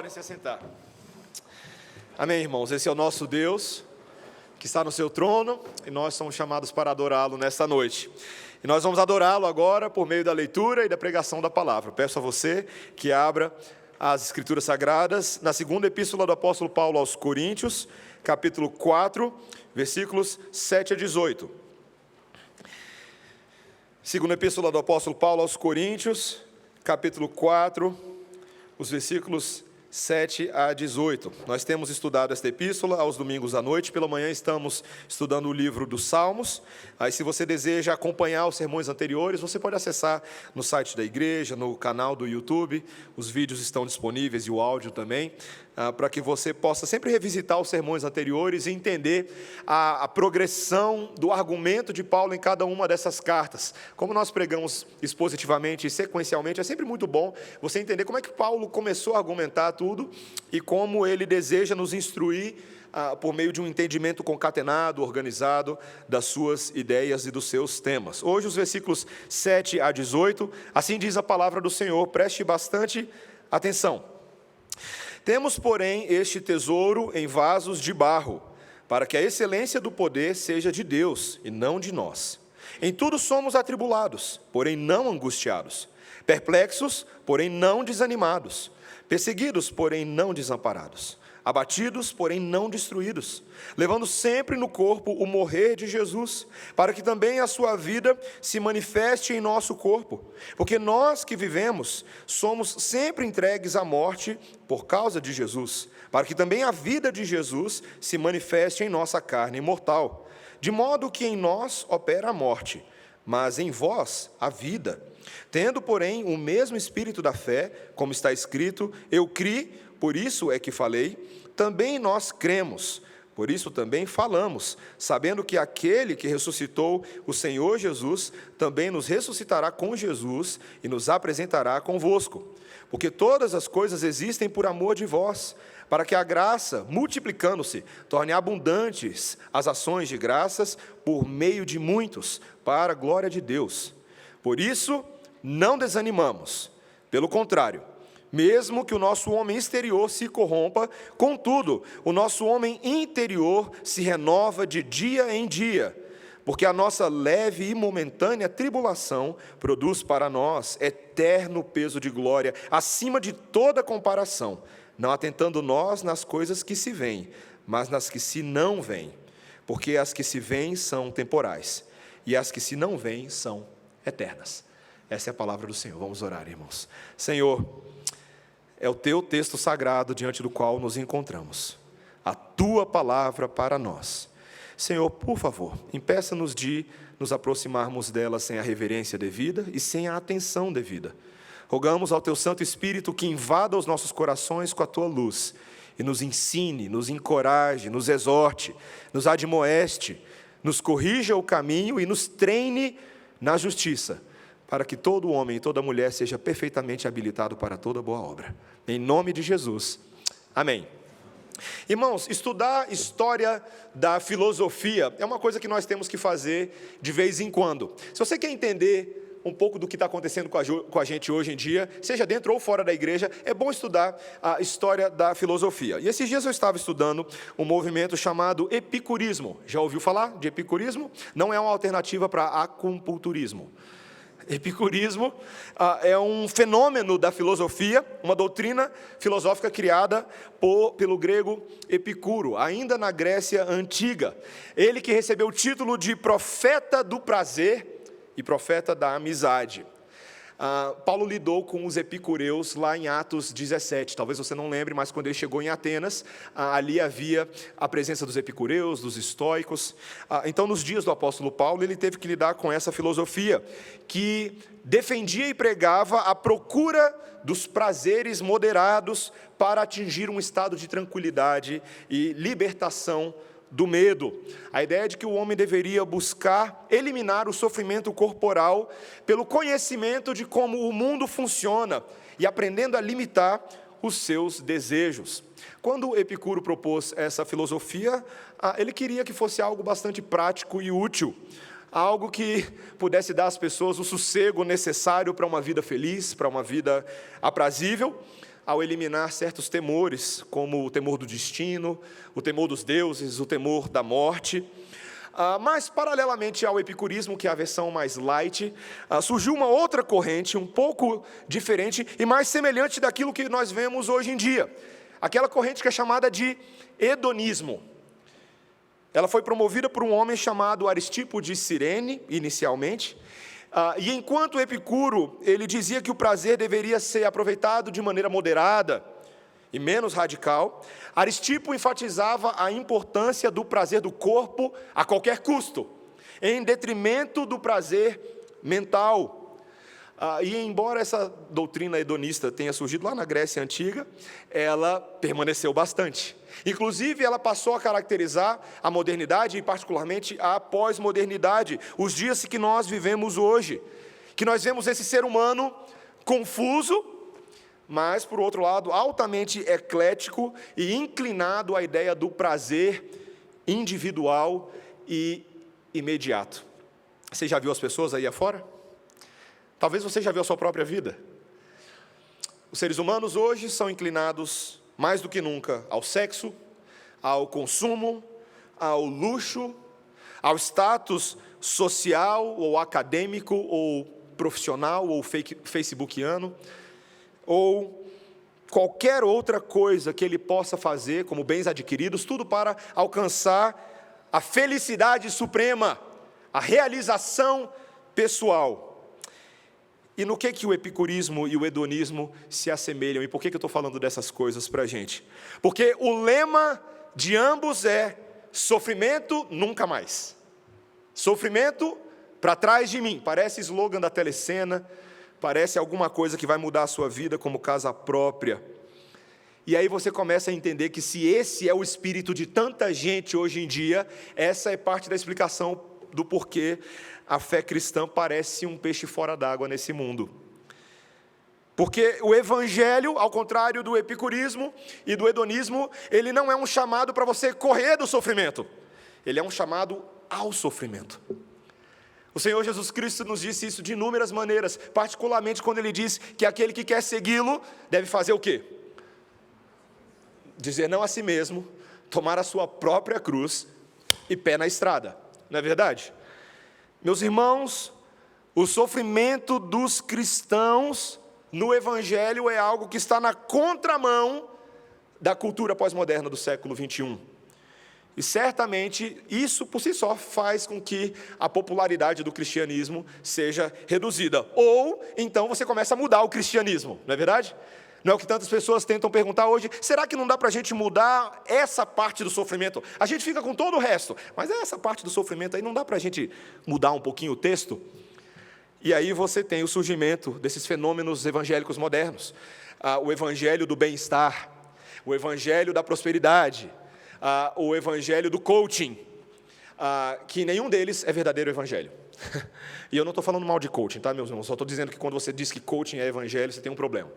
Podem se assentar. Amém, irmãos. Esse é o nosso Deus, que está no seu trono, e nós somos chamados para adorá-lo nesta noite. E nós vamos adorá-lo agora por meio da leitura e da pregação da palavra. Peço a você que abra as Escrituras Sagradas na segunda epístola do apóstolo Paulo aos Coríntios, capítulo 4, versículos 7 a 18. Segunda epístola do apóstolo Paulo aos Coríntios, capítulo 4, os versículos 7 a 18. Nós temos estudado esta epístola aos domingos à noite. Pela manhã estamos estudando o livro dos Salmos. Aí, se você deseja acompanhar os sermões anteriores, você pode acessar no site da igreja, no canal do YouTube. Os vídeos estão disponíveis e o áudio também, para que você possa sempre revisitar os sermões anteriores e entender a progressão do argumento de Paulo em cada uma dessas cartas. Como nós pregamos expositivamente e sequencialmente, é sempre muito bom você entender como é que Paulo começou a argumentar tudo e como ele deseja nos instruir por meio de um entendimento concatenado, organizado das suas ideias e dos seus temas. Hoje, os versículos 7 a 18, assim diz a palavra do Senhor, preste bastante atenção. Temos, porém, este tesouro em vasos de barro, para que a excelência do poder seja de Deus e não de nós. Em tudo somos atribulados, porém não angustiados, perplexos, porém não desanimados, perseguidos, porém não desamparados, abatidos, porém não destruídos, levando sempre no corpo o morrer de Jesus, para que também a sua vida se manifeste em nosso corpo. Porque nós que vivemos somos sempre entregues à morte por causa de Jesus, para que também a vida de Jesus se manifeste em nossa carne mortal. De modo que em nós opera a morte, mas em vós a vida. Tendo, porém, o mesmo espírito da fé, como está escrito, eu criei, por isso é que falei, também nós cremos, por isso também falamos, sabendo que aquele que ressuscitou o Senhor Jesus, também nos ressuscitará com Jesus e nos apresentará convosco. Porque todas as coisas existem por amor de vós, para que a graça, multiplicando-se, torne abundantes as ações de graças por meio de muitos, para a glória de Deus. Por isso, não desanimamos, pelo contrário, mesmo que o nosso homem exterior se corrompa, contudo, o nosso homem interior se renova de dia em dia, porque a nossa leve e momentânea tribulação produz para nós eterno peso de glória, acima de toda comparação, não atentando nós nas coisas que se veem, mas nas que se não veem, porque as que se veem são temporais, e as que se não veem são eternas. Essa é a palavra do Senhor. Vamos orar, irmãos. Senhor, é o teu texto sagrado diante do qual nos encontramos, a tua palavra para nós. Senhor, por favor, impeça-nos de nos aproximarmos dela sem a reverência devida e sem a atenção devida. Rogamos ao teu Santo Espírito que invada os nossos corações com a tua luz e nos ensine, nos encoraje, nos exorte, nos admoeste, nos corrija o caminho e nos treine na justiça, para que todo homem e toda mulher seja perfeitamente habilitado para toda boa obra. Em nome de Jesus. Amém. Irmãos, estudar história da filosofia é uma coisa que nós temos que fazer de vez em quando. Se você quer entender um pouco do que está acontecendo com a gente hoje em dia, seja dentro ou fora da igreja, é bom estudar a história da filosofia. E esses dias eu estava estudando um movimento chamado epicurismo. Já ouviu falar de epicurismo? Não é uma alternativa para acupunturismo. Epicurismo é um fenômeno da filosofia, uma doutrina filosófica criada pelo grego Epicuro, ainda na Grécia Antiga. Ele que recebeu o título de profeta do prazer e profeta da amizade. Paulo lidou com os epicureus lá em Atos 17, talvez você não lembre, mas quando ele chegou em Atenas, ali havia a presença dos epicureus, dos estoicos. Então, nos dias do apóstolo Paulo, ele teve que lidar com essa filosofia, que defendia e pregava a procura dos prazeres moderados para atingir um estado de tranquilidade e libertação do medo. A ideia de que o homem deveria buscar eliminar o sofrimento corporal pelo conhecimento de como o mundo funciona e aprendendo a limitar os seus desejos. Quando Epicuro propôs essa filosofia, ele queria que fosse algo bastante prático e útil, algo que pudesse dar às pessoas o sossego necessário para uma vida feliz, para uma vida aprazível, ao eliminar certos temores, como o temor do destino, o temor dos deuses, o temor da morte. Mas, paralelamente ao epicurismo, que é a versão mais light, surgiu uma outra corrente, um pouco diferente e mais semelhante daquilo que nós vemos hoje em dia. Aquela corrente que é chamada de hedonismo. Ela foi promovida por um homem chamado Aristipo de Cirene, inicialmente. E enquanto Epicuro, ele dizia que o prazer deveria ser aproveitado de maneira moderada e menos radical, Aristipo enfatizava a importância do prazer do corpo a qualquer custo, em detrimento do prazer mental. E embora essa doutrina hedonista tenha surgido lá na Grécia Antiga, ela permaneceu bastante. Inclusive, ela passou a caracterizar a modernidade e particularmente a pós-modernidade, os dias que nós vivemos hoje, que nós vemos esse ser humano confuso, mas, por outro lado, altamente eclético e inclinado à ideia do prazer individual e imediato. Você já viu as pessoas aí afora? Talvez você já viu a sua própria vida. Os seres humanos hoje são inclinados, mais do que nunca, ao sexo, ao consumo, ao luxo, ao status social, ou acadêmico, ou profissional, ou facebookiano, ou qualquer outra coisa que ele possa fazer, como bens adquiridos, tudo para alcançar a felicidade suprema, a realização pessoal. E no que o epicurismo e o hedonismo se assemelham? E por que eu estou falando dessas coisas para a gente? Porque o lema de ambos é: sofrimento nunca mais. Sofrimento para trás de mim. Parece slogan da telecena, parece alguma coisa que vai mudar a sua vida como casa própria. E aí você começa a entender que se esse é o espírito de tanta gente hoje em dia, essa é parte da explicação do porquê a fé cristã parece um peixe fora d'água nesse mundo. Porque o evangelho, ao contrário do epicurismo e do hedonismo, ele não é um chamado para você correr do sofrimento. Ele é um chamado ao sofrimento. O Senhor Jesus Cristo nos disse isso de inúmeras maneiras, particularmente quando Ele diz que aquele que quer segui-lo deve fazer o quê? Dizer não a si mesmo, tomar a sua própria cruz e pé na estrada. Não é verdade? Meus irmãos, o sofrimento dos cristãos no Evangelho é algo que está na contramão da cultura pós-moderna do século 21. E certamente isso por si só faz com que a popularidade do cristianismo seja reduzida. Ou então você começa a mudar o cristianismo, não é verdade? Não é o que tantas pessoas tentam perguntar hoje: será que não dá para a gente mudar essa parte do sofrimento? A gente fica com todo o resto, mas essa parte do sofrimento aí não dá para a gente mudar um pouquinho o texto? E aí você tem o surgimento desses fenômenos evangélicos modernos. O evangelho do bem-estar, o evangelho da prosperidade, o evangelho do coaching, que nenhum deles é verdadeiro evangelho. E eu não estou falando mal de coaching, tá, meus irmãos? Só estou dizendo que quando você diz que coaching é evangelho, você tem um problema.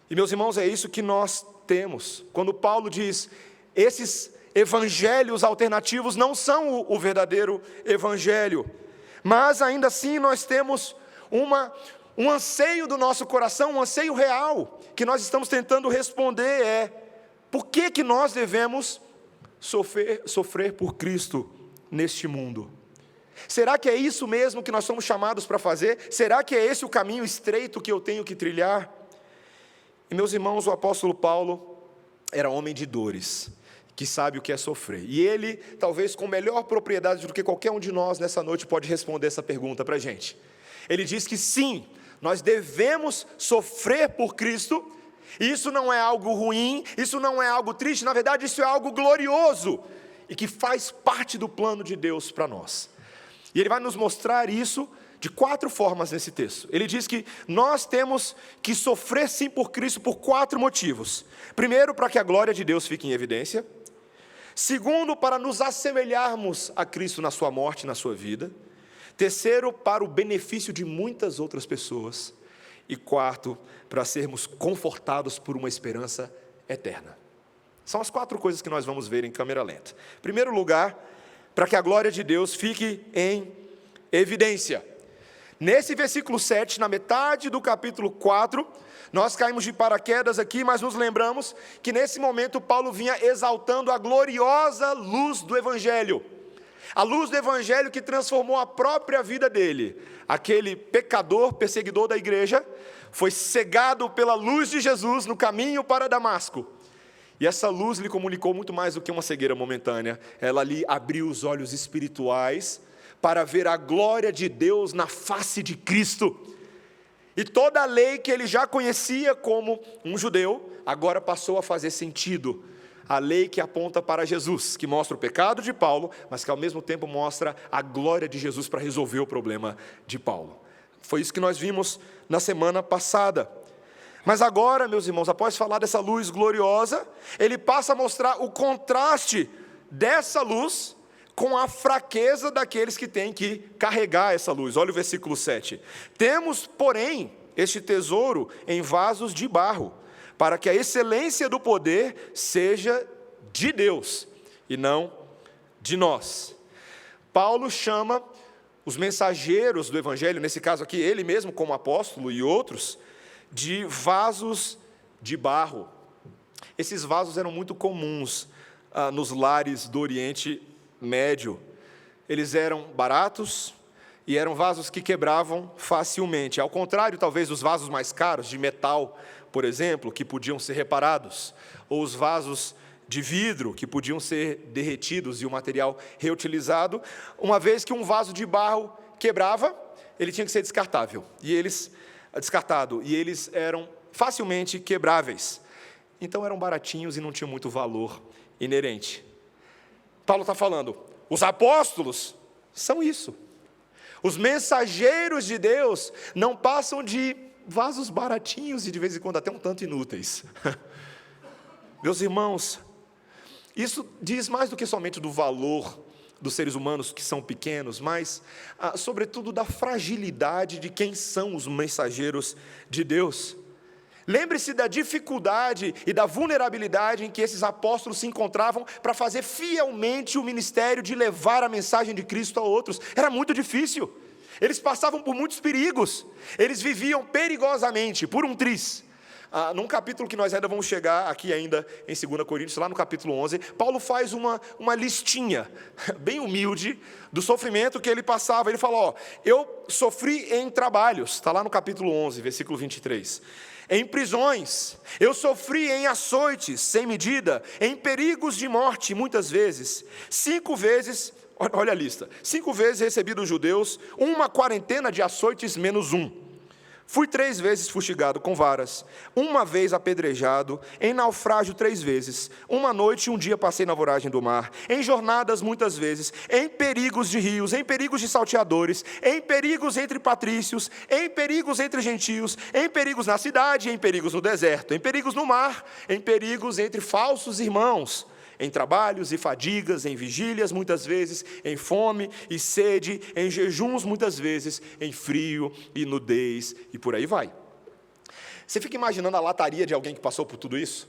E, meus irmãos, é isso que nós temos. Quando Paulo diz: esses evangelhos alternativos não são o verdadeiro evangelho, mas ainda assim nós temos um anseio do nosso coração, um anseio real, que nós estamos tentando responder: por que nós devemos sofrer por Cristo neste mundo? Será que é isso mesmo que nós somos chamados para fazer? Será que é esse o caminho estreito que eu tenho que trilhar? E, meus irmãos, o apóstolo Paulo era homem de dores, que sabe o que é sofrer. E ele, talvez com melhor propriedade do que qualquer um de nós nessa noite, pode responder essa pergunta para a gente. Ele diz que sim, nós devemos sofrer por Cristo. E isso não é algo ruim, isso não é algo triste, na verdade isso é algo glorioso, e que faz parte do plano de Deus para nós. E ele vai nos mostrar isso de 4 formas nesse texto. Ele diz que nós temos que sofrer sim por Cristo por 4 motivos. Primeiro, para que a glória de Deus fique em evidência. Segundo, para nos assemelharmos a Cristo na sua morte, na sua vida. Terceiro, para o benefício de muitas outras pessoas. E quarto, para sermos confortados por uma esperança eterna. São as 4 coisas que nós vamos ver em câmera lenta. Em primeiro lugar, para que a glória de Deus fique em evidência. Nesse versículo 7, na metade do capítulo 4, Nós caímos de paraquedas aqui, mas nos lembramos que nesse momento Paulo vinha exaltando a gloriosa luz do Evangelho. A luz do Evangelho que transformou a própria vida dele. Aquele pecador, perseguidor da igreja, foi cegado pela luz de Jesus no caminho para Damasco. E essa luz lhe comunicou muito mais do que uma cegueira momentânea. Ela lhe abriu os olhos espirituais para ver a glória de Deus na face de Cristo. E toda a lei que ele já conhecia como um judeu, agora passou a fazer sentido. A lei que aponta para Jesus, que mostra o pecado de Paulo, mas que ao mesmo tempo mostra a glória de Jesus para resolver o problema de Paulo. Foi isso que nós vimos na semana passada. Mas agora, meus irmãos, após falar dessa luz gloriosa, ele passa a mostrar o contraste dessa luz com a fraqueza daqueles que têm que carregar essa luz. Olha o versículo 7. Temos, porém, este tesouro em vasos de barro, para que a excelência do poder seja de Deus e não de nós. Paulo chama os mensageiros do Evangelho, nesse caso aqui, ele mesmo como apóstolo e outros, de vasos de barro. Esses vasos eram muito comuns nos lares do Oriente Médio. Eles eram baratos e eram vasos que quebravam facilmente. Ao contrário, talvez, dos vasos mais caros, de metal, por exemplo, que podiam ser reparados, ou os vasos de vidro, que podiam ser derretidos e o material reutilizado. Uma vez que um vaso de barro quebrava, ele tinha que ser descartado, e eles eram facilmente quebráveis. Então eram baratinhos e não tinham muito valor inerente. Paulo está falando, os apóstolos são isso. Os mensageiros de Deus não passam de vasos baratinhos e de vez em quando até um tanto inúteis. Meus irmãos, isso diz mais do que somente do valor dos seres humanos que são pequenos, mas sobretudo da fragilidade de quem são os mensageiros de Deus. Lembre-se da dificuldade e da vulnerabilidade em que esses apóstolos se encontravam para fazer fielmente o ministério de levar a mensagem de Cristo a outros. Era muito difícil. Eles passavam por muitos perigos. Eles viviam perigosamente, por um triz. Num capítulo que nós ainda vamos chegar aqui ainda em 2 Coríntios, lá no capítulo 11, Paulo faz uma listinha bem humilde do sofrimento que ele passava. Ele fala, eu sofri em trabalhos, está lá no capítulo 11, versículo 23. Em prisões, eu sofri em açoites sem medida, em perigos de morte muitas vezes. 5 vezes, olha a lista, 5 vezes recebi dos judeus uma quarentena de açoites menos 1. Fui 3 vezes fustigado com varas, 1 vez apedrejado, em naufrágio 3 vezes, 1 noite e 1 dia passei na voragem do mar, em jornadas muitas vezes, em perigos de rios, em perigos de salteadores, em perigos entre patrícios, em perigos entre gentios, em perigos na cidade, em perigos no deserto, em perigos no mar, em perigos entre falsos irmãos, em trabalhos e fadigas, em vigílias muitas vezes, em fome e sede, em jejuns muitas vezes, em frio e nudez, e por aí vai. Você fica imaginando a lataria de alguém que passou por tudo isso?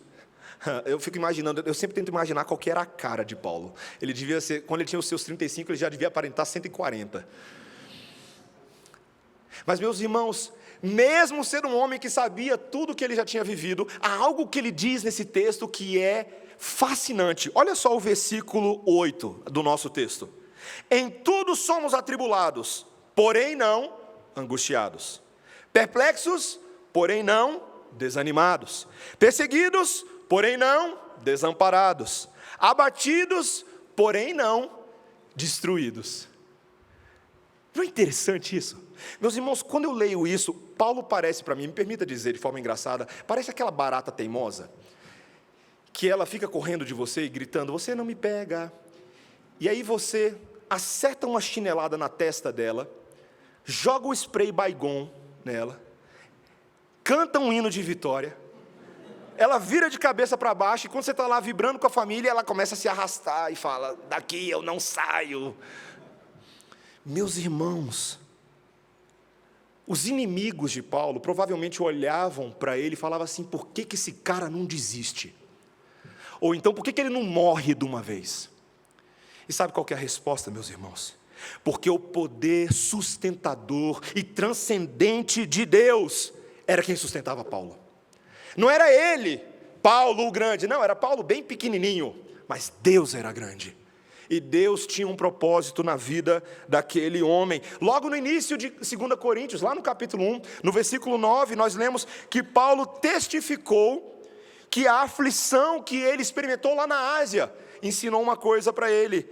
Eu fico imaginando, eu sempre tento imaginar qual que era a cara de Paulo. Ele devia ser, quando ele tinha os seus 35, ele já devia aparentar 140. Mas, meus irmãos, mesmo ser um homem que sabia tudo o que ele já tinha vivido, há algo que ele diz nesse texto que é fascinante. Olha só o versículo 8 do nosso texto. Em tudo somos atribulados, porém não angustiados. Perplexos, porém não desanimados. Perseguidos, porém não desamparados. Abatidos, porém não destruídos. Não é interessante isso? Meus irmãos, quando eu leio isso, Paulo parece para mim, me permita dizer de forma engraçada, parece aquela barata teimosa, que ela fica correndo de você e gritando, você não me pega. E aí você acerta uma chinelada na testa dela, joga o spray Baygon nela, canta um hino de vitória, ela vira de cabeça para baixo, e quando você está lá vibrando com a família, ela começa a se arrastar e fala, daqui eu não saio. Meus irmãos, os inimigos de Paulo provavelmente olhavam para ele e falavam assim, por que esse cara não desiste? Ou então, por que ele não morre de uma vez? E sabe qual que é a resposta, meus irmãos? Porque o poder sustentador e transcendente de Deus era quem sustentava Paulo. Não era ele, Paulo o grande, não, era Paulo bem pequenininho, mas Deus era grande. E Deus tinha um propósito na vida daquele homem. Logo no início de 2 Coríntios, lá no capítulo 1, no versículo 9, nós lemos que Paulo testificou que a aflição que ele experimentou lá na Ásia ensinou uma coisa para ele,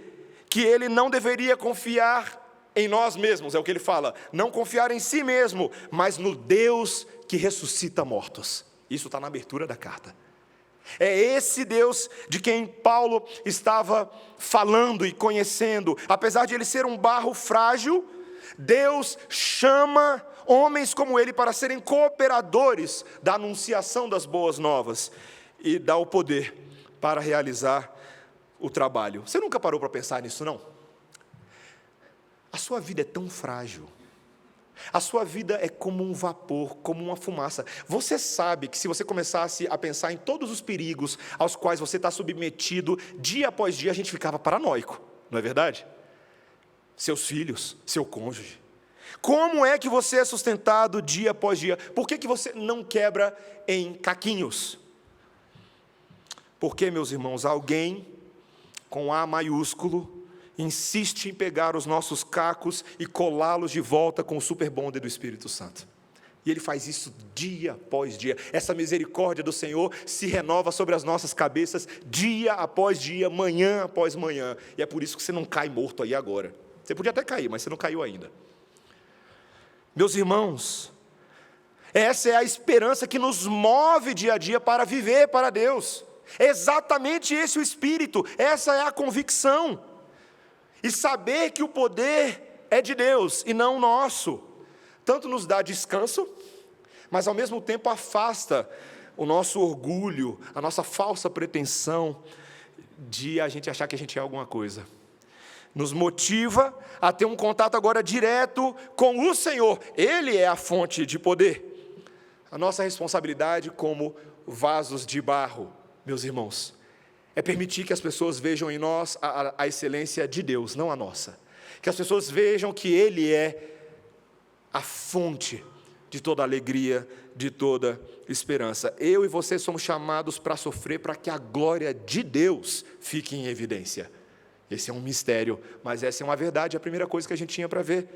que ele não deveria confiar em nós mesmos, é o que ele fala, não confiar em si mesmo, mas no Deus que ressuscita mortos. Isso está na abertura da carta. É esse Deus de quem Paulo estava falando e conhecendo. Apesar de ele ser um barro frágil, Deus chama homens como ele para serem cooperadores da anunciação das boas novas e dá o poder para realizar o trabalho. Você nunca parou para pensar nisso, não? A sua vida é tão frágil. A sua vida é como um vapor, como uma fumaça. Você sabe que se você começasse a pensar em todos os perigos aos quais você está submetido, dia após dia a gente ficava paranoico, não é verdade? Seus filhos, seu cônjuge. Como é que você é sustentado dia após dia? Por que você não quebra em caquinhos? Porque, meus irmãos, alguém com A maiúsculo insiste em pegar os nossos cacos e colá-los de volta com o superbonder do Espírito Santo. E Ele faz isso dia após dia. Essa misericórdia do Senhor se renova sobre as nossas cabeças dia após dia, manhã após manhã. E é por isso que você não cai morto aí agora. Você podia até cair, mas você não caiu ainda. Meus irmãos, essa é a esperança que nos move dia a dia para viver para Deus. É exatamente esse o Espírito, essa é a convicção. E saber que o poder é de Deus e não nosso, tanto nos dá descanso, mas ao mesmo tempo afasta o nosso orgulho, a nossa falsa pretensão de a gente achar que a gente é alguma coisa. Nos motiva a ter um contato agora direto com o Senhor. Ele é a fonte de poder. A nossa responsabilidade como vasos de barro, meus irmãos, é permitir que as pessoas vejam em nós a excelência de Deus, não a nossa. Que as pessoas vejam que Ele é a fonte de toda alegria, de toda esperança. Eu e você somos chamados para sofrer para que a glória de Deus fique em evidência. Esse é um mistério, mas essa é uma verdade, a primeira coisa que a gente tinha para ver.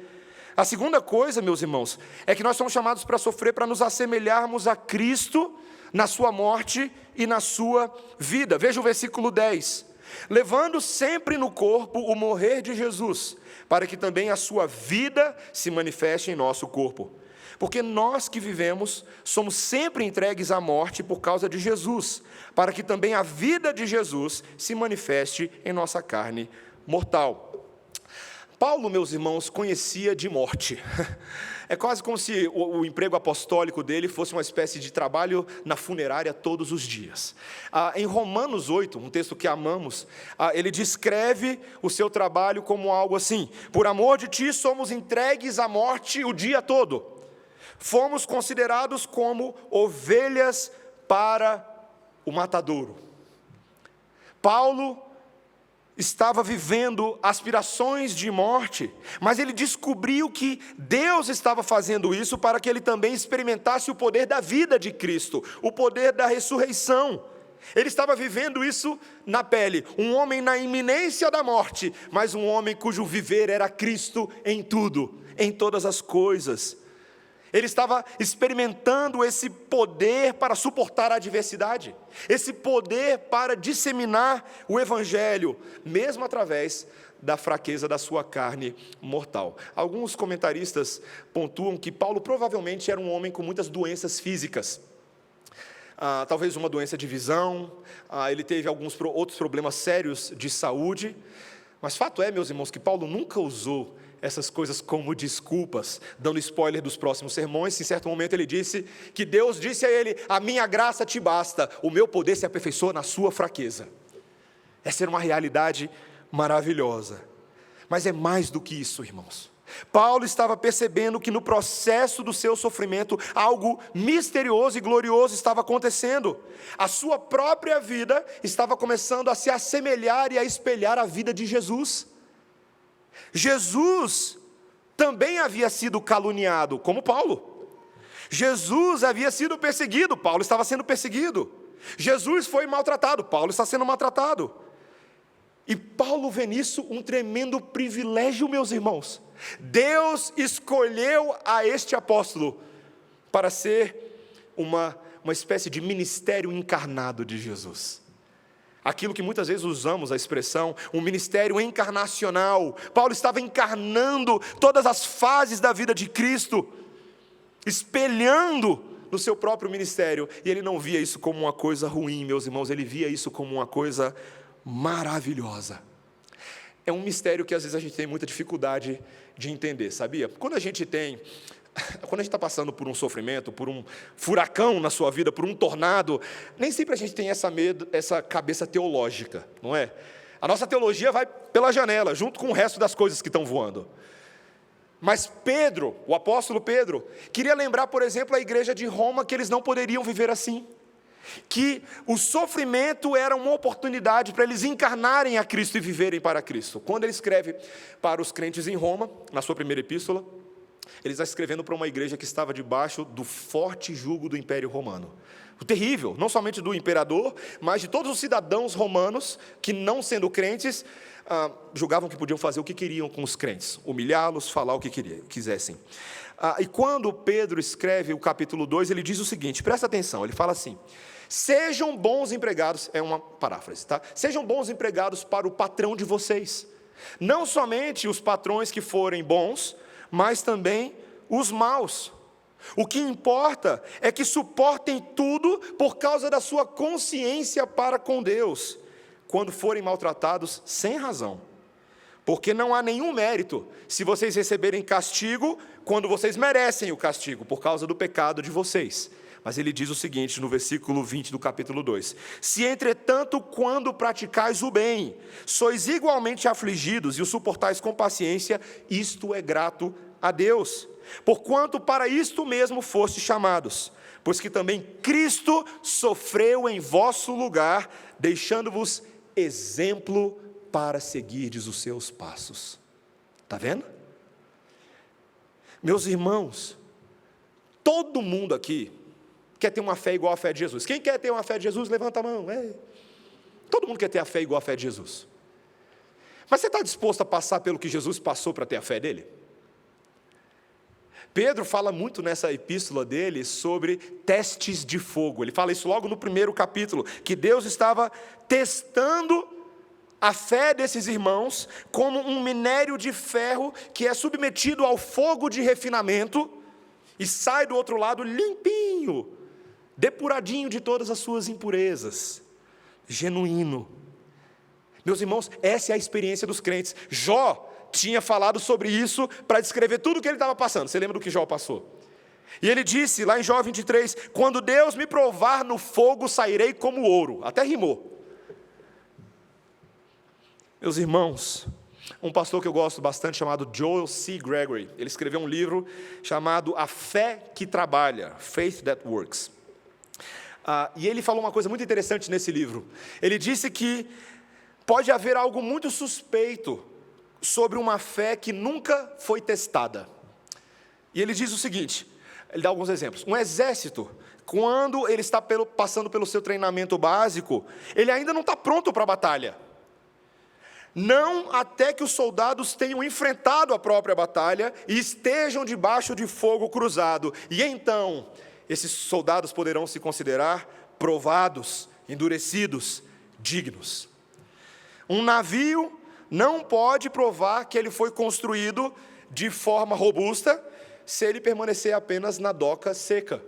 A segunda coisa, meus irmãos, é que nós somos chamados para sofrer para nos assemelharmos a Cristo na sua morte e na sua vida. Veja o versículo 10. Levando sempre no corpo o morrer de Jesus, para que também a sua vida se manifeste em nosso corpo. Porque nós que vivemos, somos sempre entregues à morte por causa de Jesus, para que também a vida de Jesus se manifeste em nossa carne mortal. Paulo, meus irmãos, conhecia de morte. É quase como se o emprego apostólico dele fosse uma espécie de trabalho na funerária todos os dias. Em Romanos 8, um texto que amamos, ele descreve o seu trabalho como algo assim: por amor de ti somos entregues à morte o dia todo. Fomos considerados como ovelhas para o matadouro. Paulo estava vivendo aspirações de morte, mas ele descobriu que Deus estava fazendo isso para que ele também experimentasse o poder da vida de Cristo, o poder da ressurreição. Ele estava vivendo isso na pele, um homem na iminência da morte, mas um homem cujo viver era Cristo em tudo, em todas as coisas. Ele estava experimentando esse poder para suportar a adversidade, esse poder para disseminar o Evangelho, mesmo através da fraqueza da sua carne mortal. Alguns comentaristas pontuam que Paulo provavelmente era um homem com muitas doenças físicas. Talvez uma doença de visão, ele teve alguns outros problemas sérios de saúde, mas fato é, meus irmãos, que Paulo nunca usou essas coisas como desculpas, dando spoiler dos próximos sermões. Em certo momento ele disse que Deus disse a ele: a minha graça te basta, o meu poder se aperfeiçoa na sua fraqueza. Essa era uma realidade maravilhosa, mas é mais do que isso, irmãos. Paulo estava percebendo que no processo do seu sofrimento, algo misterioso e glorioso estava acontecendo. A sua própria vida estava começando a se assemelhar e a espelhar a vida de Jesus. Jesus também havia sido caluniado, como Paulo. Jesus havia sido perseguido, Paulo estava sendo perseguido. Jesus foi maltratado, Paulo está sendo maltratado. E Paulo vê nisso um tremendo privilégio, meus irmãos. Deus escolheu a este apóstolo para ser uma espécie de ministério encarnado de Jesus. Aquilo que muitas vezes usamos a expressão, um ministério encarnacional. Paulo estava encarnando todas as fases da vida de Cristo, espelhando no seu próprio ministério. E ele não via isso como uma coisa ruim, meus irmãos, ele via isso como uma coisa maravilhosa. É um mistério que às vezes a gente tem muita dificuldade de entender, sabia? Quando a gente está passando por um sofrimento, por um furacão na sua vida, por um tornado, nem sempre a gente tem essa cabeça teológica, não é? A nossa teologia vai pela janela, junto com o resto das coisas que estão voando. Mas Pedro, o apóstolo Pedro, queria lembrar, por exemplo, a igreja de Roma que eles não poderiam viver assim, que o sofrimento era uma oportunidade para eles encarnarem a Cristo e viverem para Cristo. Quando ele escreve para os crentes em Roma, na sua primeira epístola, ele está escrevendo para uma igreja que estava debaixo do forte jugo do Império Romano. O terrível, não somente do imperador, mas de todos os cidadãos romanos que, não sendo crentes, julgavam que podiam fazer o que queriam com os crentes, humilhá-los, falar o que quisessem. E quando Pedro escreve o capítulo 2, ele diz o seguinte, presta atenção, ele fala assim: sejam bons empregados, é uma paráfrase, tá? Sejam bons empregados para o patrão de vocês, não somente os patrões que forem bons, mas também os maus. O que importa é que suportem tudo por causa da sua consciência para com Deus, quando forem maltratados sem razão. Porque não há nenhum mérito se vocês receberem castigo quando vocês merecem o castigo, por causa do pecado de vocês. Mas ele diz o seguinte no versículo 20 do capítulo 2: se entretanto, quando praticais o bem, sois igualmente afligidos e o suportais com paciência, isto é grato a Deus. Porquanto para isto mesmo fostes chamados, pois que também Cristo sofreu em vosso lugar, deixando-vos exemplo para seguirdes os seus passos. Está vendo? Meus irmãos, todo mundo aqui quer ter uma fé igual à fé de Jesus. Quem quer ter uma fé de Jesus, levanta a mão. Todo mundo quer ter a fé igual à fé de Jesus. Mas você está disposto a passar pelo que Jesus passou para ter a fé dele? Pedro fala muito nessa epístola dele sobre testes de fogo. Ele fala isso logo no primeiro capítulo, que Deus estava testando a fé desses irmãos como um minério de ferro que é submetido ao fogo de refinamento e sai do outro lado limpinho, depuradinho de todas as suas impurezas, genuíno. Meus irmãos, essa é a experiência dos crentes. Jó tinha falado sobre isso para descrever tudo o que ele estava passando. Você lembra do que Jó passou? E ele disse, lá em Jó 23, quando Deus me provar no fogo, sairei como ouro. Até rimou. Meus irmãos, um pastor que eu gosto bastante, chamado Joel C. Gregory, ele escreveu um livro chamado A Fé que Trabalha, Faith That Works. E ele falou uma coisa muito interessante nesse livro. Ele disse que pode haver algo muito suspeito sobre uma fé que nunca foi testada. E ele diz o seguinte, ele dá alguns exemplos. Um exército, quando ele está passando pelo seu treinamento básico, ele ainda não está pronto para a batalha. Não até que os soldados tenham enfrentado a própria batalha e estejam debaixo de fogo cruzado. E então, esses soldados poderão se considerar provados, endurecidos, dignos. Um navio não pode provar que ele foi construído de forma robusta se ele permanecer apenas na doca seca.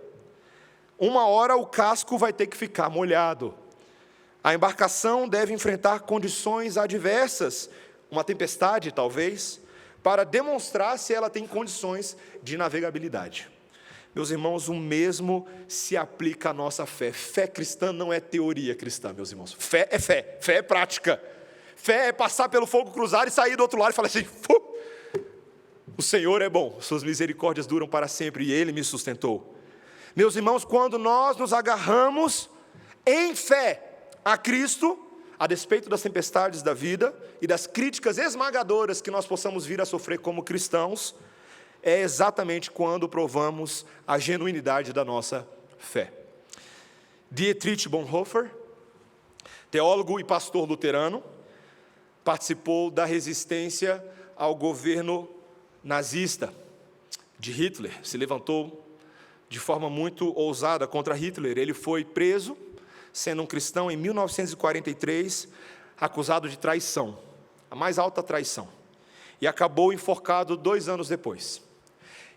Uma hora o casco vai ter que ficar molhado. A embarcação deve enfrentar condições adversas, uma tempestade talvez, para demonstrar se ela tem condições de navegabilidade. Meus irmãos, o mesmo se aplica à nossa fé. Fé cristã não é teoria cristã, meus irmãos. Fé é prática. Fé é passar pelo fogo cruzado e sair do outro lado e falar assim, o Senhor é bom, suas misericórdias duram para sempre e Ele me sustentou. Meus irmãos, quando nós nos agarramos em fé a Cristo, a despeito das tempestades da vida e das críticas esmagadoras que nós possamos vir a sofrer como cristãos, é exatamente quando provamos a genuinidade da nossa fé. Dietrich Bonhoeffer, teólogo e pastor luterano, participou da resistência ao governo nazista de Hitler, se levantou de forma muito ousada contra Hitler. Ele foi preso, sendo um cristão, em 1943, acusado de traição, a mais alta traição, e acabou enforcado 2 anos depois.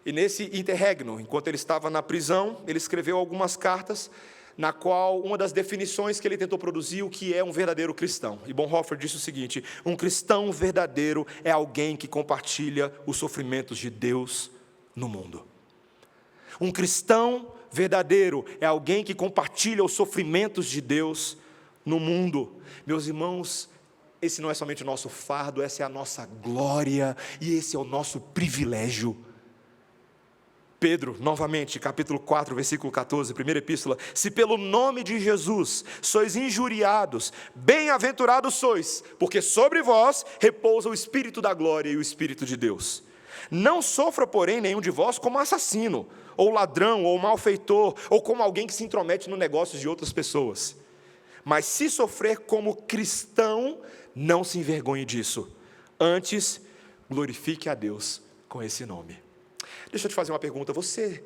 E nesse interregno, enquanto ele estava na prisão, ele escreveu algumas cartas, na qual uma das definições que ele tentou produzir, o que é um verdadeiro cristão. E Bonhoeffer disse o seguinte: um cristão verdadeiro é alguém que compartilha os sofrimentos de Deus no mundo. Um cristão verdadeiro é alguém que compartilha os sofrimentos de Deus no mundo. Meus irmãos, esse não é somente o nosso fardo, essa é a nossa glória, e esse é o nosso privilégio. Pedro, novamente, capítulo 4, versículo 14, primeira epístola: se pelo nome de Jesus sois injuriados, bem-aventurados sois, porque sobre vós repousa o Espírito da glória e o Espírito de Deus. Não sofra, porém, nenhum de vós como assassino, ou ladrão, ou malfeitor, ou como alguém que se intromete no negócio de outras pessoas. Mas se sofrer como cristão, não se envergonhe disso. Antes, glorifique a Deus com esse nome. Deixa eu te fazer uma pergunta. Você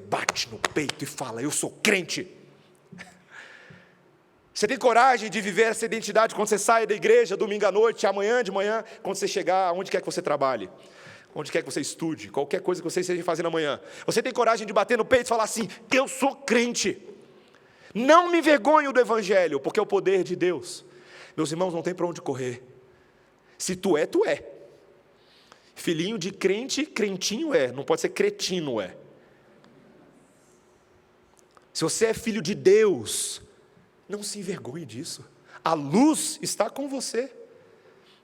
bate no peito e fala: eu sou crente? Você tem coragem de viver essa identidade quando você sai da igreja, domingo à noite, amanhã de manhã, quando você chegar, onde quer que você trabalhe, onde quer que você estude, qualquer coisa que você esteja fazendo amanhã? Você tem coragem de bater no peito e falar assim: eu sou crente? Não me envergonho do Evangelho, porque é o poder de Deus. Meus irmãos, não tem para onde correr. Se tu é, tu é. Filhinho de crente, crentinho é, não pode ser cretino é. Se você é filho de Deus, não se envergonhe disso. A luz está com você.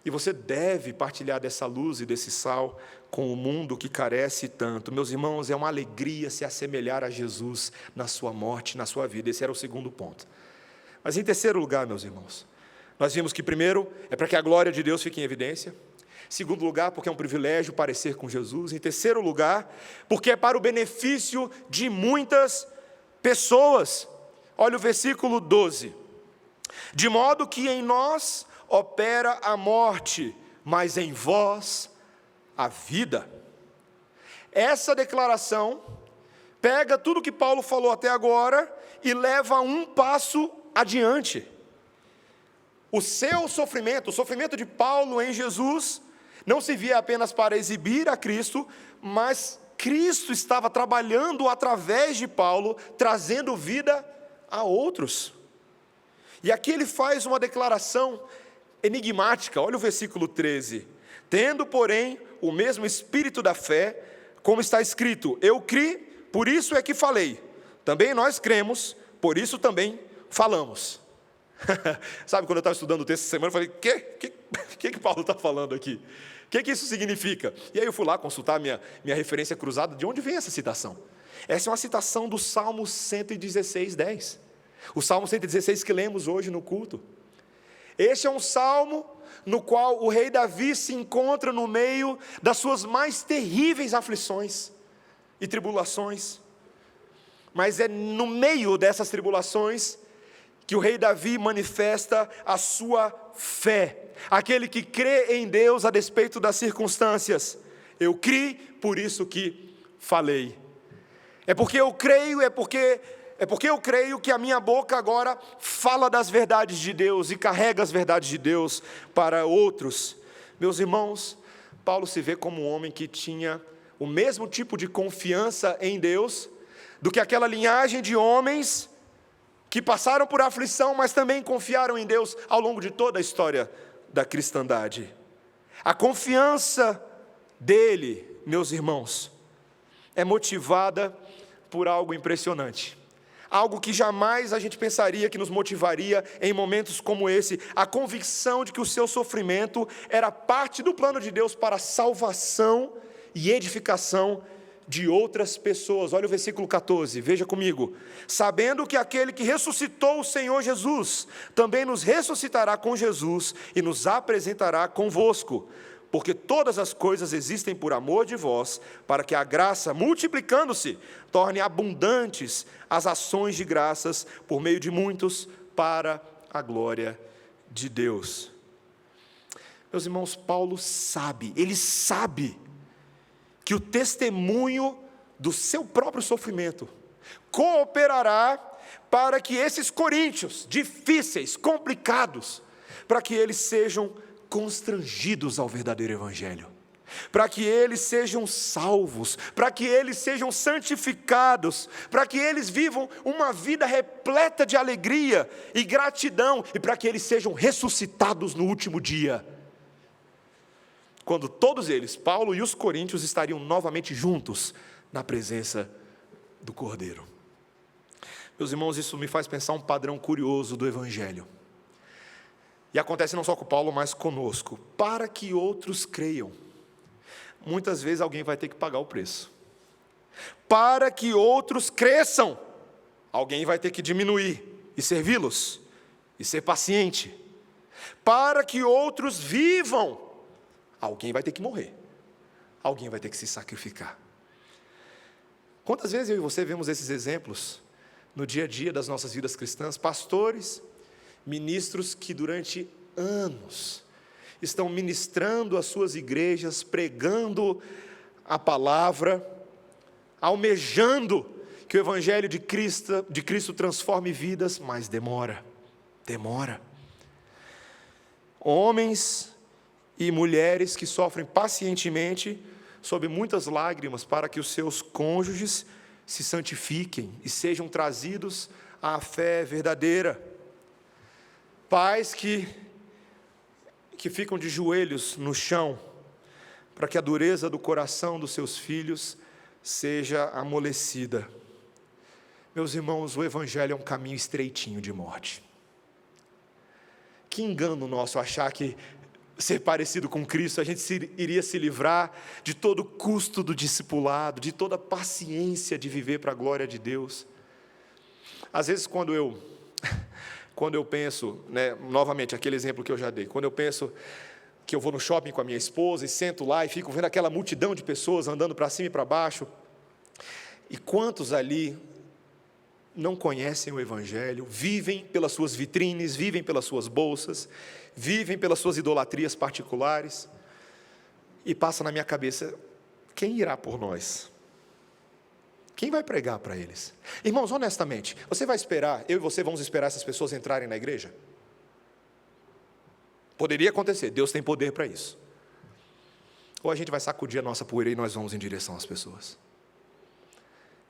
E você deve partilhar dessa luz e desse sal com o mundo que carece tanto. Meus irmãos, é uma alegria se assemelhar a Jesus na sua morte, na sua vida. Esse era o segundo ponto. Mas em terceiro lugar, meus irmãos, nós vimos que primeiro é para que a glória de Deus fique em evidência. Segundo lugar, porque é um privilégio parecer com Jesus. Em terceiro lugar, porque é para o benefício de muitas pessoas. Olha o versículo 12. De modo que em nós opera a morte, mas em vós a vida. Essa declaração pega tudo que Paulo falou até agora e leva um passo adiante. O seu sofrimento, o sofrimento de Paulo em Jesus, não se via apenas para exibir a Cristo, mas Cristo estava trabalhando através de Paulo, trazendo vida a outros. E aqui ele faz uma declaração enigmática. Olha o versículo 13. Tendo, porém, o mesmo espírito da fé, como está escrito: eu criei, por isso é que falei. Também nós cremos, por isso também falamos. Sabe, quando eu estava estudando o texto essa semana, eu falei: que Paulo está falando aqui? O que isso significa? E aí eu fui lá consultar minha referência cruzada. De onde vem essa citação? Essa é uma citação do Salmo 116, 10. O Salmo 116 que lemos hoje no culto. Este é um salmo no qual o rei Davi se encontra no meio das suas mais terríveis aflições e tribulações. Mas é no meio dessas tribulações que o rei Davi manifesta a sua fé. Aquele que crê em Deus a despeito das circunstâncias. Eu criei, por isso que falei. É porque eu creio, é porque eu creio que a minha boca agora fala das verdades de Deus e carrega as verdades de Deus para outros. Meus irmãos, Paulo se vê como um homem que tinha o mesmo tipo de confiança em Deus do que aquela linhagem de homens que passaram por aflição, mas também confiaram em Deus ao longo de toda a história da cristandade. A confiança dele, meus irmãos, é motivada por algo impressionante. Algo que jamais a gente pensaria que nos motivaria em momentos como esse. A convicção de que o seu sofrimento era parte do plano de Deus para a salvação e edificação de outras pessoas. Olha o versículo 14, veja comigo. Sabendo que aquele que ressuscitou o Senhor Jesus, também nos ressuscitará com Jesus e nos apresentará convosco. Porque todas as coisas existem por amor de vós, para que a graça, multiplicando-se, torne abundantes as ações de graças por meio de muitos, para a glória de Deus. Meus irmãos, Paulo sabe, ele sabe que o testemunho do seu próprio sofrimento cooperará para que esses coríntios difíceis, complicados, para que eles sejam constrangidos ao verdadeiro evangelho, para que eles sejam salvos, para que eles sejam santificados, para que eles vivam uma vida repleta de alegria e gratidão, e para que eles sejam ressuscitados no último dia, quando todos eles, Paulo e os coríntios, estariam novamente juntos na presença do Cordeiro. Meus irmãos, isso me faz pensar um padrão curioso do evangelho. E acontece não só com Paulo, mas conosco. Para que outros creiam, muitas vezes alguém vai ter que pagar o preço. Para que outros cresçam, alguém vai ter que diminuir e servi-los, e ser paciente. Para que outros vivam, alguém vai ter que morrer. Alguém vai ter que se sacrificar. Quantas vezes eu e você vemos esses exemplos no dia a dia das nossas vidas cristãs? Pastores, ministros que durante anos estão ministrando as suas igrejas, pregando a palavra, almejando que o evangelho de Cristo transforme vidas, mas demora. Homens e mulheres que sofrem pacientemente, sob muitas lágrimas, para que os seus cônjuges se santifiquem e sejam trazidos à fé verdadeira. Pais que ficam de joelhos no chão, para que a dureza do coração dos seus filhos seja amolecida. Meus irmãos, o evangelho é um caminho estreitinho de morte. Que engano nosso achar que ser parecido com Cristo, a gente iria se livrar de todo o custo do discipulado, de toda a paciência de viver para a glória de Deus. Às vezes quando eu penso, novamente, aquele exemplo que eu já dei, quando eu penso que eu vou no shopping com a minha esposa e sento lá e fico vendo aquela multidão de pessoas andando para cima e para baixo, e quantos ali não conhecem o evangelho, vivem pelas suas vitrines, vivem pelas suas bolsas, vivem pelas suas idolatrias particulares, e passa na minha cabeça, quem irá por nós? Quem vai pregar para eles? Irmãos, honestamente, você vai esperar, eu e você vamos esperar essas pessoas entrarem na igreja? Poderia acontecer, Deus tem poder para isso. Ou a gente vai sacudir a nossa poeira e nós vamos em direção às pessoas.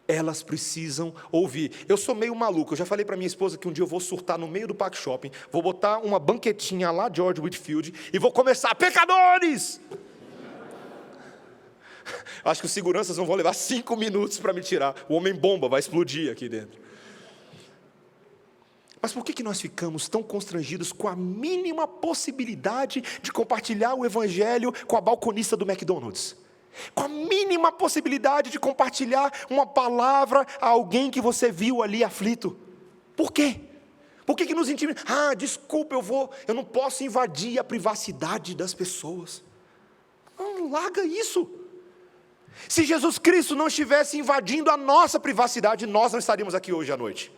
Elas precisam ouvir. Eu sou meio maluco, eu já falei para minha esposa que um dia eu vou surtar no meio do Parque Shopping, vou botar uma banquetinha lá de George Whitefield e vou começar, pecadores! Acho que os seguranças não vão levar 5 minutos para me tirar, o homem-bomba vai explodir aqui dentro. Mas por que nós ficamos tão constrangidos com a mínima possibilidade de compartilhar o evangelho com a balconista do McDonald's? Com a mínima possibilidade de compartilhar uma palavra a alguém que você viu ali aflito. Por quê? Por que nos intimida? Desculpa, eu não posso invadir a privacidade das pessoas. Não, larga isso. Se Jesus Cristo não estivesse invadindo a nossa privacidade, nós não estaríamos aqui hoje à noite.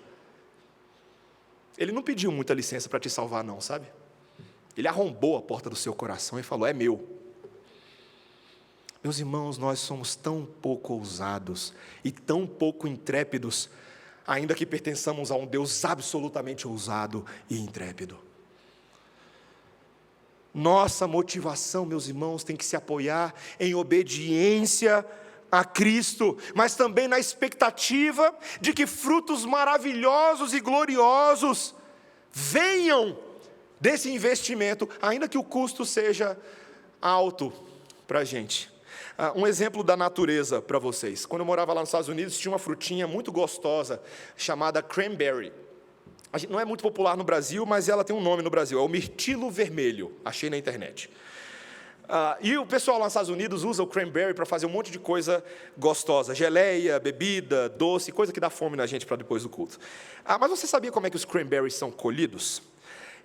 Ele não pediu muita licença para te salvar não, sabe? Ele arrombou a porta do seu coração e falou, é meu. Meus irmãos, nós somos tão pouco ousados e tão pouco intrépidos, ainda que pertençamos a um Deus absolutamente ousado e intrépido. Nossa motivação, meus irmãos, tem que se apoiar em obediência a Cristo, mas também na expectativa de que frutos maravilhosos e gloriosos venham desse investimento, ainda que o custo seja alto para a gente. Um exemplo da natureza para vocês. Quando eu morava lá nos Estados Unidos, tinha uma frutinha muito gostosa, chamada cranberry. Não é muito popular no Brasil, mas ela tem um nome no Brasil, é o mirtilo vermelho, achei na internet. E o pessoal lá nos Estados Unidos usa o cranberry para fazer um monte de coisa gostosa, geleia, bebida, doce, coisa que dá fome na gente para depois do culto. Mas você sabia como é que os cranberries são colhidos?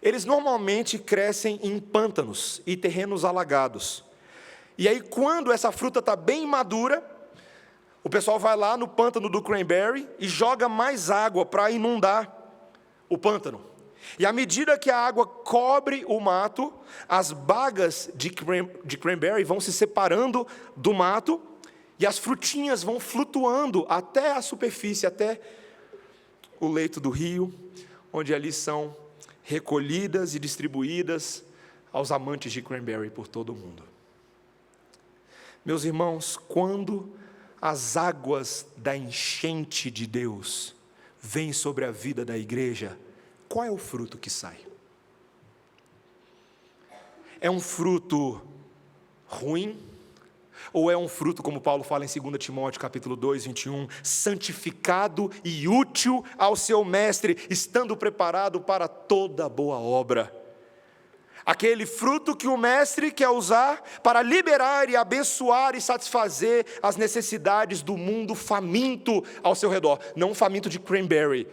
Eles normalmente crescem em pântanos e terrenos alagados. E aí, quando essa fruta está bem madura, o pessoal vai lá no pântano do cranberry e joga mais água para inundar o pântano. E à medida que a água cobre o mato, as bagas de cranberry vão se separando do mato e as frutinhas vão flutuando até a superfície, até o leito do rio, onde ali são recolhidas e distribuídas aos amantes de cranberry por todo o mundo. Meus irmãos, quando as águas da enchente de Deus vêm sobre a vida da igreja, qual é o fruto que sai? É um fruto ruim? Ou é um fruto, como Paulo fala em 2 Timóteo capítulo 2, 21, santificado e útil ao seu mestre, estando preparado para toda boa obra? Aquele fruto que o mestre quer usar para liberar e abençoar e satisfazer as necessidades do mundo faminto ao seu redor. Não faminto de cranberry,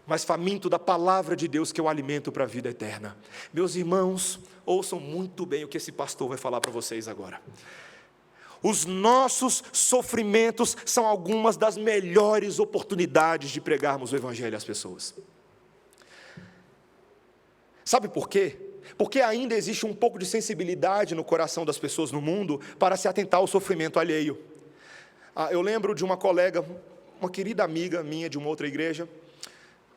mas faminto da palavra de Deus, que é o alimento para a vida eterna. Meus irmãos, ouçam muito bem o que esse pastor vai falar para vocês agora. Os nossos sofrimentos são algumas das melhores oportunidades de pregarmos o evangelho às pessoas. Sabe por quê? Porque ainda existe um pouco de sensibilidade no coração das pessoas no mundo para se atentar ao sofrimento alheio. Eu lembro de uma colega, uma querida amiga minha de uma outra igreja,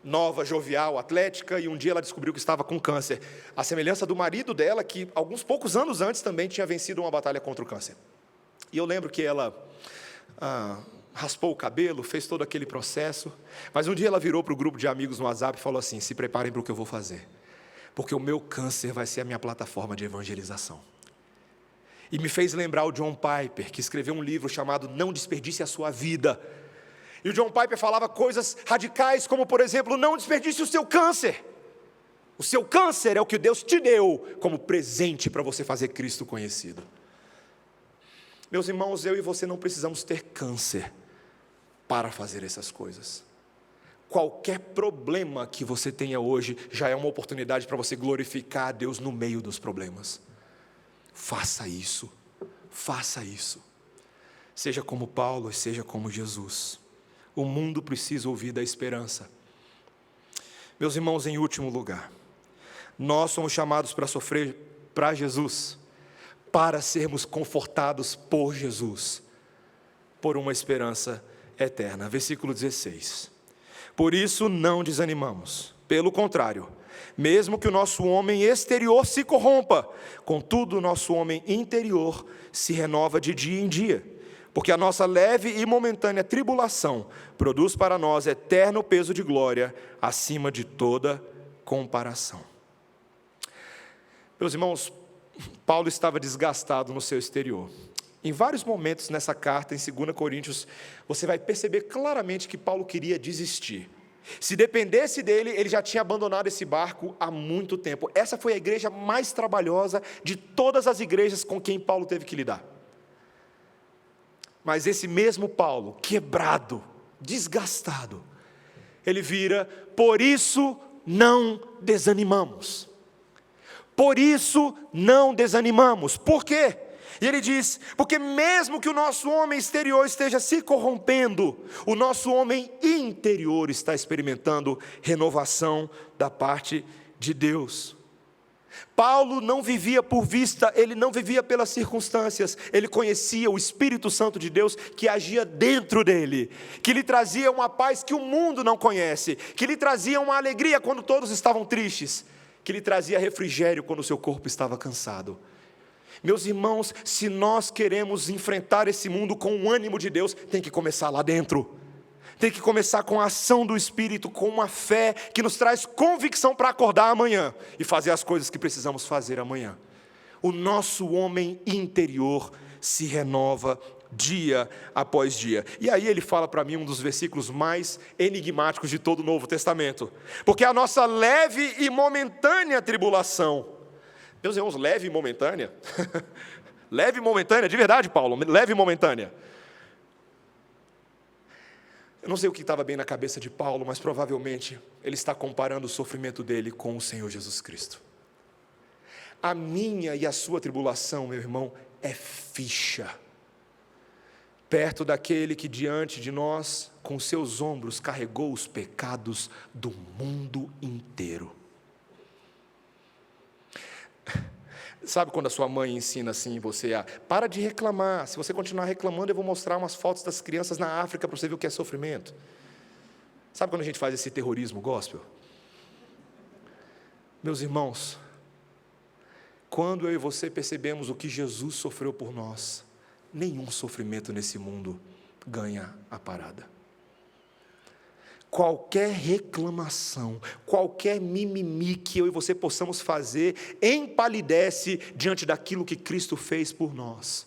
nova, jovial, atlética, e um dia ela descobriu que estava com câncer. A semelhança do marido dela, que alguns poucos anos antes também tinha vencido uma batalha contra o câncer. E eu lembro que ela raspou o cabelo, fez todo aquele processo, mas um dia ela virou para o grupo de amigos no WhatsApp e falou assim: se preparem para o que eu vou fazer, porque o meu câncer vai ser a minha plataforma de evangelização. E me fez lembrar o John Piper, que escreveu um livro chamado Não Desperdice a Sua Vida. E o John Piper falava coisas radicais, como por exemplo, não desperdice o seu câncer. O seu câncer é o que Deus te deu como presente para você fazer Cristo conhecido. Meus irmãos, eu e você não precisamos ter câncer para fazer essas coisas. Qualquer problema que você tenha hoje já é uma oportunidade para você glorificar a Deus no meio dos problemas. Faça isso, faça isso. Seja como Paulo, seja como Jesus. O mundo precisa ouvir da esperança. Meus irmãos, em último lugar, nós somos chamados para sofrer para Jesus, para sermos confortados por Jesus, por uma esperança eterna. Versículo 16. Por isso não desanimamos, pelo contrário, mesmo que o nosso homem exterior se corrompa, contudo o nosso homem interior se renova de dia em dia, porque a nossa leve e momentânea tribulação produz para nós eterno peso de glória, acima de toda comparação. Meus irmãos, Paulo estava desgastado no seu exterior. Em vários momentos nessa carta, em 2 Coríntios, você vai perceber claramente que Paulo queria desistir. Se dependesse dele, ele já tinha abandonado esse barco há muito tempo. Essa foi a igreja mais trabalhosa de todas as igrejas com quem Paulo teve que lidar. Mas esse mesmo Paulo, quebrado, desgastado, ele vira: por isso não desanimamos. Por isso não desanimamos. Por quê? E ele diz: porque mesmo que o nosso homem exterior esteja se corrompendo, o nosso homem interior está experimentando renovação da parte de Deus. Paulo não vivia por vista, ele não vivia pelas circunstâncias, ele conhecia o Espírito Santo de Deus que agia dentro dele, que lhe trazia uma paz que o mundo não conhece, que lhe trazia uma alegria quando todos estavam tristes, que lhe trazia refrigério quando o seu corpo estava cansado. Meus irmãos, se nós queremos enfrentar esse mundo com o ânimo de Deus, tem que começar lá dentro. Tem que começar com a ação do Espírito, com uma fé que nos traz convicção para acordar amanhã e fazer as coisas que precisamos fazer amanhã. O nosso homem interior se renova dia após dia. E aí ele fala para mim um dos versículos mais enigmáticos de todo o Novo Testamento. Porque a nossa leve e momentânea tribulação... Meus irmãos, leve e momentânea? Leve e momentânea, de verdade, Paulo, leve e momentânea. Eu não sei o que estava bem na cabeça de Paulo, mas provavelmente ele está comparando o sofrimento dele com o Senhor Jesus Cristo. A minha e a sua tribulação, meu irmão, é ficha, perto daquele que diante de nós, com seus ombros, carregou os pecados do mundo inteiro. Sabe quando a sua mãe ensina assim você a para de reclamar, se você continuar reclamando eu vou mostrar umas fotos das crianças na África para você ver o que é sofrimento. Sabe quando a gente faz esse terrorismo gospel? Meus irmãos, quando eu e você percebemos o que Jesus sofreu por nós, nenhum sofrimento nesse mundo ganha a parada. Qualquer reclamação, qualquer mimimi que eu e você possamos fazer, empalidece diante daquilo que Cristo fez por nós.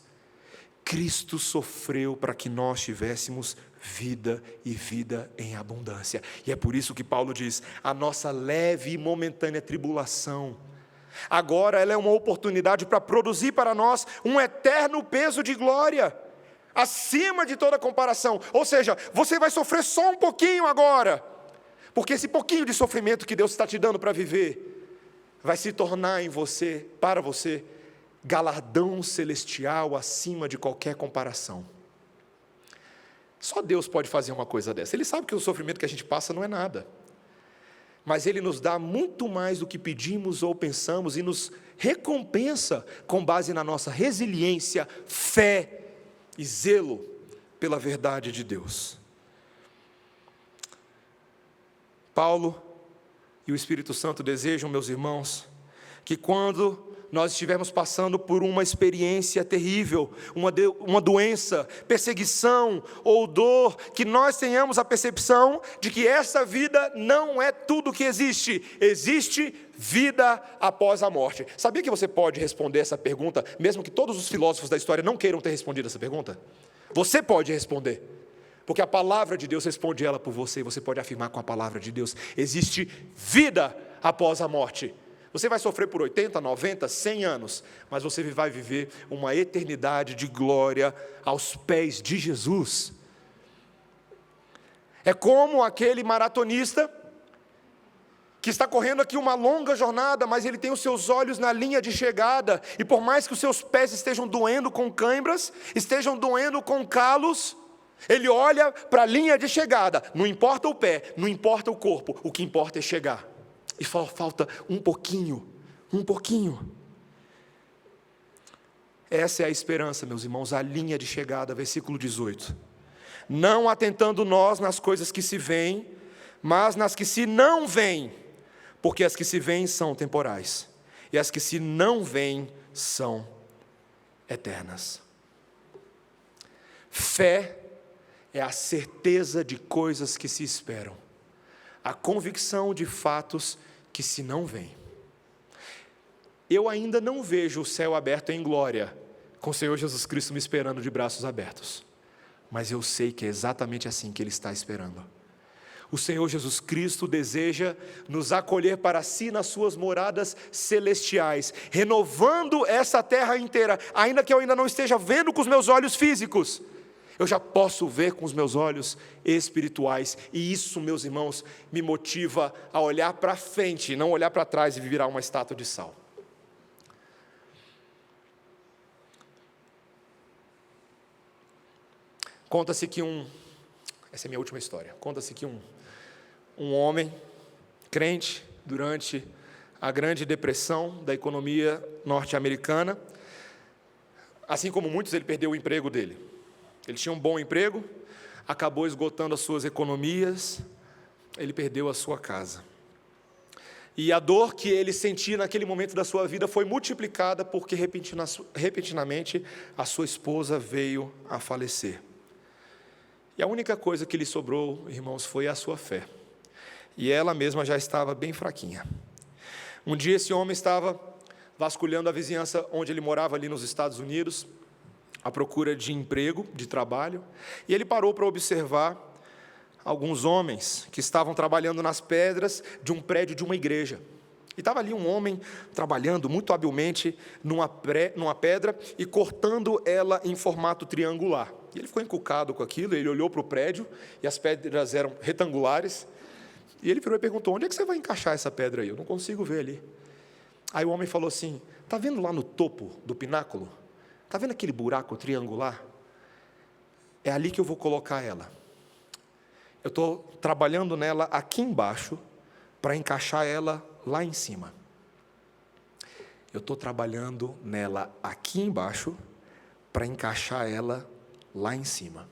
Cristo sofreu para que nós tivéssemos vida e vida em abundância. E é por isso que Paulo diz, a nossa leve e momentânea tribulação, agora ela é uma oportunidade para produzir para nós um eterno peso de glória, acima de toda comparação. Ou seja, você vai sofrer só um pouquinho agora, porque esse pouquinho de sofrimento que Deus está te dando para viver, vai se tornar em você, para você, galardão celestial acima de qualquer comparação. Só Deus pode fazer uma coisa dessa. Ele sabe que o sofrimento que a gente passa não é nada, mas Ele nos dá muito mais do que pedimos ou pensamos e nos recompensa com base na nossa resiliência, fé e zelo pela verdade de Deus. Paulo e o Espírito Santo desejam, meus irmãos, que quando nós estivermos passando por uma experiência terrível, uma doença, perseguição ou dor, que nós tenhamos a percepção de que essa vida não é tudo que existe, existe vida após a morte. Sabia que você pode responder essa pergunta, mesmo que todos os filósofos da história não queiram ter respondido essa pergunta? Você pode responder, porque a palavra de Deus responde ela por você, e você pode afirmar com a palavra de Deus, existe vida após a morte. Você vai sofrer por 80, 90, 100 anos, mas você vai viver uma eternidade de glória aos pés de Jesus. É como aquele maratonista que está correndo aqui uma longa jornada, mas ele tem os seus olhos na linha de chegada, e por mais que os seus pés estejam doendo com cãibras, estejam doendo com calos, ele olha para a linha de chegada, não importa o pé, não importa o corpo, o que importa é chegar. E falta um pouquinho. Essa é a esperança, meus irmãos, a linha de chegada, versículo 18. Não atentando nós nas coisas que se veem, mas nas que se não veem, porque as que se veem são temporais, e as que se não veem são eternas. Fé é a certeza de coisas que se esperam, a convicção de fatos que se não veem. Eu ainda não vejo o céu aberto em glória, com o Senhor Jesus Cristo me esperando de braços abertos, mas eu sei que é exatamente assim que Ele está esperando. O Senhor Jesus Cristo deseja nos acolher para si nas suas moradas celestiais, renovando essa terra inteira, ainda que eu ainda não esteja vendo com os meus olhos físicos, eu já posso ver com os meus olhos espirituais, e isso, meus irmãos, me motiva a olhar para frente, não olhar para trás e virar uma estátua de sal. Conta-se que essa é a minha última história, conta-se que um homem crente, durante a grande depressão da economia norte-americana, assim como muitos, ele perdeu o emprego dele. Ele tinha um bom emprego, acabou esgotando as suas economias, ele perdeu a sua casa. E a dor que ele sentia naquele momento da sua vida foi multiplicada porque repentinamente a sua esposa veio a falecer. E a única coisa que lhe sobrou, irmãos, foi a sua fé. E ela mesma já estava bem fraquinha. Um dia esse homem estava vasculhando a vizinhança onde ele morava ali nos Estados Unidos, à procura de emprego, de trabalho, e ele parou para observar alguns homens que estavam trabalhando nas pedras de um prédio de uma igreja. E estava ali um homem trabalhando muito habilmente numa pedra e cortando ela em formato triangular. E ele ficou encucado com aquilo, ele olhou para o prédio e as pedras eram retangulares, e ele virou e perguntou, onde é que você vai encaixar essa pedra aí? Eu não consigo ver ali. Aí o homem falou assim, está vendo lá no topo do pináculo? Está vendo aquele buraco triangular? É ali que eu vou colocar ela. Eu estou trabalhando nela aqui embaixo para encaixar ela lá em cima. Eu estou trabalhando nela aqui embaixo para encaixar ela lá em cima.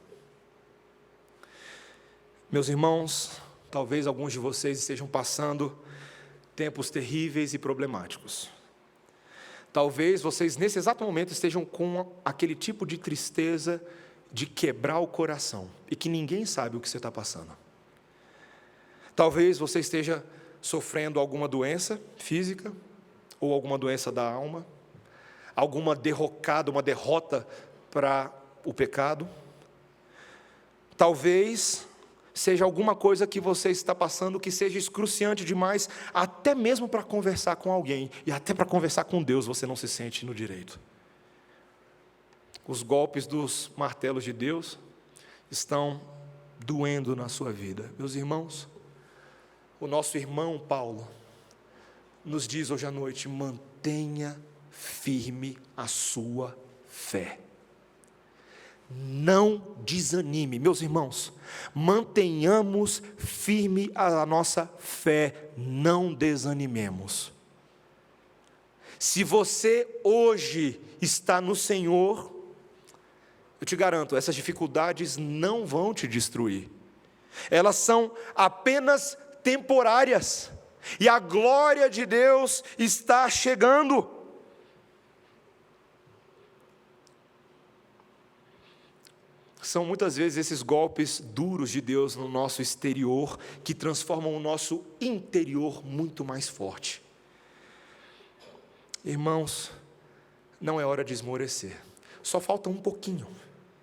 Meus irmãos, talvez alguns de vocês estejam passando tempos terríveis e problemáticos. Talvez vocês, nesse exato momento, estejam com aquele tipo de tristeza de quebrar o coração e que ninguém sabe o que você está passando. Talvez você esteja sofrendo alguma doença física ou alguma doença da alma, alguma derrocada, uma derrota para o pecado. Talvez seja alguma coisa que você está passando que seja excruciante demais, até mesmo para conversar com alguém, e até para conversar com Deus você não se sente no direito. Os golpes dos martelos de Deus estão doendo na sua vida. Meus irmãos, o nosso irmão Paulo nos diz hoje à noite: mantenha firme a sua fé. Não desanime, meus irmãos, mantenhamos firme a nossa fé, não desanimemos. Se você hoje está no Senhor, eu te garanto, essas dificuldades não vão te destruir, elas são apenas temporárias, e a glória de Deus está chegando. São muitas vezes esses golpes duros de Deus no nosso exterior que transformam o nosso interior muito mais forte. Irmãos, não é hora de esmorecer. Só falta um pouquinho.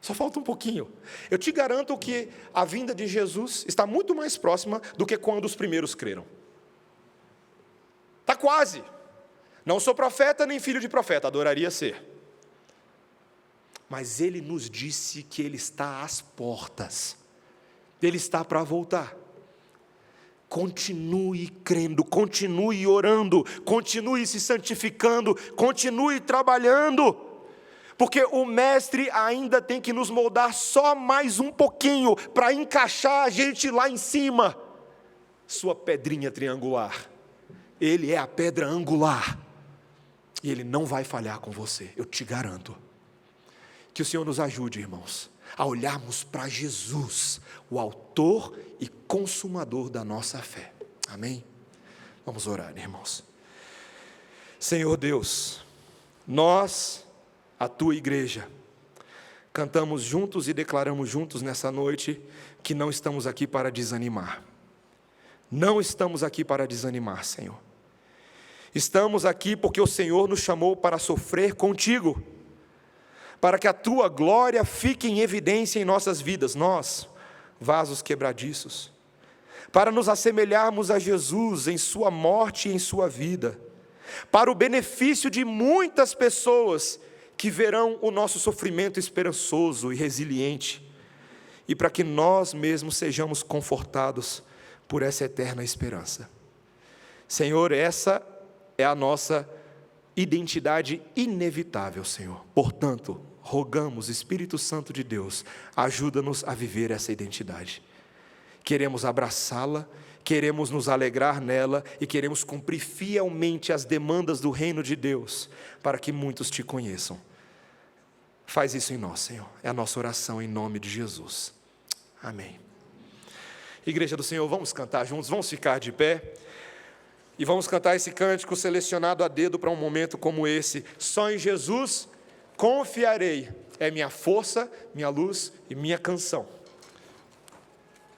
Só falta um pouquinho. Eu te garanto que a vinda de Jesus está muito mais próxima do que quando os primeiros creram. Está quase. Não sou profeta nem filho de profeta, adoraria ser. Mas Ele nos disse que Ele está às portas, Ele está para voltar. Continue crendo, continue orando, continue se santificando, continue trabalhando, porque o Mestre ainda tem que nos moldar só mais um pouquinho, para encaixar a gente lá em cima. Sua pedrinha triangular, Ele é a pedra angular, e Ele não vai falhar com você, eu te garanto. Que o Senhor nos ajude, irmãos, a olharmos para Jesus, o autor e consumador da nossa fé. Amém? Vamos orar, irmãos. Senhor Deus, nós, a Tua igreja, cantamos juntos e declaramos juntos nessa noite que não estamos aqui para desanimar. Não estamos aqui para desanimar, Senhor. Estamos aqui porque o Senhor nos chamou para sofrer contigo, para que a Tua glória fique em evidência em nossas vidas, nós, vasos quebradiços, para nos assemelharmos a Jesus em sua morte e em sua vida, para o benefício de muitas pessoas que verão o nosso sofrimento esperançoso e resiliente, e para que nós mesmos sejamos confortados por essa eterna esperança. Senhor, essa é a nossa identidade inevitável, Senhor. Portanto, rogamos, Espírito Santo de Deus, ajuda-nos a viver essa identidade. Queremos abraçá-la, queremos nos alegrar nela e queremos cumprir fielmente as demandas do reino de Deus, para que muitos te conheçam. Faz isso em nós, Senhor. É a nossa oração em nome de Jesus. Amém. Igreja do Senhor, vamos cantar juntos, vamos ficar de pé. E vamos cantar esse cântico selecionado a dedo para um momento como esse. Só em Jesus confiarei, é minha força, minha luz e minha canção.